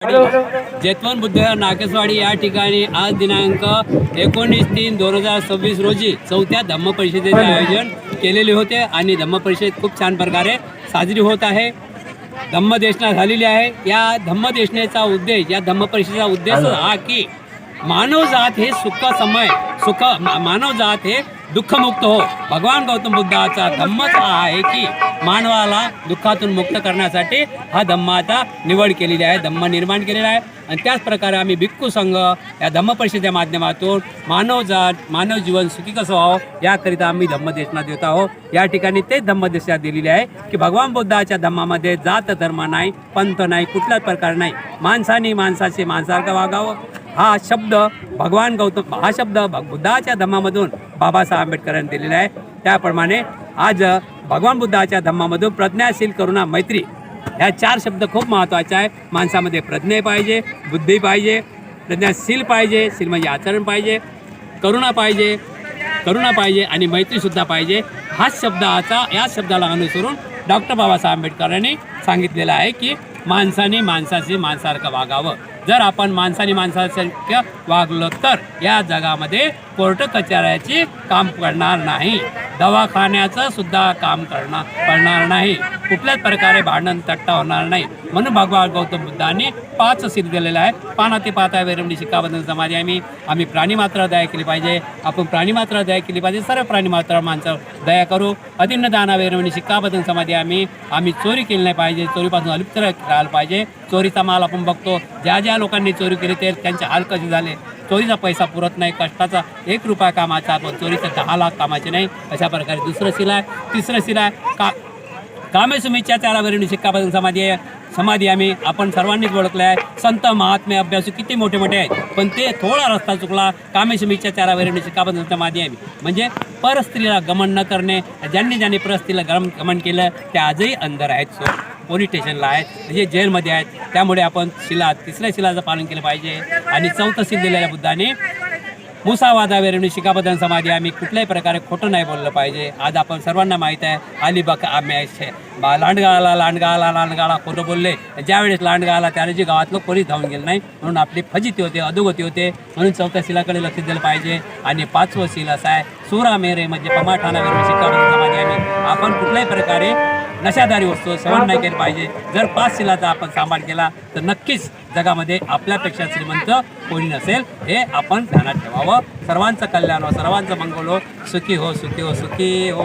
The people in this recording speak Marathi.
जैतवन बुद्ध नाकेशवाडी या ठिकाणी आज दिनांक 19/3/2026 रोजी 4थ्या धम्म परिषदेचे आयोजन केलेले होते आणि धम्म परिषद खूप छान प्रकारे साजरी होत आहे. धम्मदेशना झालेली आहे. या धम्मदेशनेचा उद्देश, या धम्म परिषदेचा उद्देश हा की मानवजात हे मानवजात हे दुःखमुक्त हो. भगवान गौतम बुद्धाचा धम्मच हा आहे की मानवाला दुःखातून मुक्त करण्यासाठी हा धम्म आता निवड केलेली आहे, धम्म निर्माण केलेला आहे. आणि त्याच प्रकारे आम्ही भिक्खू संघ या धम्म परिषदेच्या माध्यमातून मानव जीवन सुखी कसं व्हावं याकरिता आम्ही धम्मदेशना देत आहोत. या ठिकाणी तेच धम्मदेशना दिलेली आहे की भगवान बुद्धाच्या धम्मामध्ये जात धर्म नाही, पंथ नाही, कुठलाच प्रकार नाही. माणसाने माणसाचे माणसासारखं वागावं हा शब्द बुद्धाच्या धम्मामधून बाबासाहेब आंबेडकरांनी दिलेला आहे. त्याप्रमाणे आज भगवान बुद्धाच्या धम्मामधून प्रज्ञाशील, करुणा, मैत्री ह्या 4 शब्द खूप महत्त्वाचे आहे. माणसामध्ये प्रज्ञा पाहिजे, बुद्धी पाहिजे, प्रज्ञाशील पाहिजे, शील म्हणजे आचरण पाहिजे, करुणा पाहिजे आणि मैत्रीसुद्धा पाहिजे. हाच या शब्दाला अनुसरून डॉक्टर बाबासाहेब आंबेडकरांनी सांगितलेलं आहे की माणसाने माणसाशी माणसासारखं वागावं. जर आपण माणसाने माणसासारखं वागलं तर या जगामध्ये कोर्ट कचऱ्याची काम करणार नाही, दवाखान्याचं सुद्धा काम करणार नाही, कुठल्याच प्रकारे भांडण तट्टा होणार नाही. म्हणून भगवान गौतम बुद्धांनी 5 शील दिलेलं आहे. पानाती पाता वेरमणी शिक्काबंधन समाधी. आम्ही प्राणीमात्र दया केली पाहिजे. आपण प्राणीमात्र दया केली पाहिजे. सर्व प्राणीमात्र माणसावर दया करू. अतिन्न दाना वेरमणी शिक्काबंधन समाधी. आम्ही चोरी केली नाही पाहिजे, चोरीपासून अलिप्त राहायला पाहिजे. चोरीचा माल आपण बघतो, ज्या लोकांनी चोरी केली त्यांचे हाल कसे झाले. चोरीचा पैसा पुरत नाही, कष्टाचा 1 रुपया कामाचा, पण चोरीचा 10 लाख कामाचे नाही. अशा प्रकारे दुसरं शील आहे. तिसरं शील आहे कामेसुमीच्या त्याला शिक्काबंधन समाधी. आपण सर्वांनीच ओळखलं आहे. संत महात्मे अभ्यासू किती मोठे मोठे आहेत, पण ते थोडा रस्ता चुकला. कामेसुमीच्या त्याला शिक्काबंधन समाधी म्हणजे परस्त्रीला गमन न करणे. ज्यांनी परस्त्रीला गमन केलं ते आजही अंधर आहेत, पोलीस स्टेशनला आहेत, म्हणजे जेलमध्ये आहेत. त्यामुळे आपण तिसऱ्या शिलाचं पालन केलं पाहिजे. आणि 4थं शील दिलेल्या बुद्धाने मुसावादावेरणी शिक्काबंधन समाधी. आम्ही कुठल्याही प्रकारे खोटं नाही बोललं पाहिजे. आज आपण सर्वांना माहीत आहे, अलिबाग लांडगाला खोटं बोलले. ज्यावेळेस लांडगाला त्यावेळेस गावातलं कोणीच धावून गेलं नाही, म्हणून आपली फजिती होते, अधोगती होते. म्हणून 4थ्या शिलाकडे लक्ष दिलं पाहिजे. आणि 5वं शील असं आहे सुरा मेरे म्हणजे पमाठाना वेरणी शिक्काबंधन समाधी. आपण कुठल्याही प्रकारे नशादारी वस्तू सेवन नाही केली पाहिजे. जर 5 शिलाचा आपण सांभाळ केला तर नक्कीच जगामध्ये आपल्यापेक्षा श्रीमंत कोणी नसेल, हे आपण ध्यानात ठेवावं. सर्वांचं कल्याण हो, सर्वांचं मंगल हो. सुखी हो, सुखी हो, सुखी हो.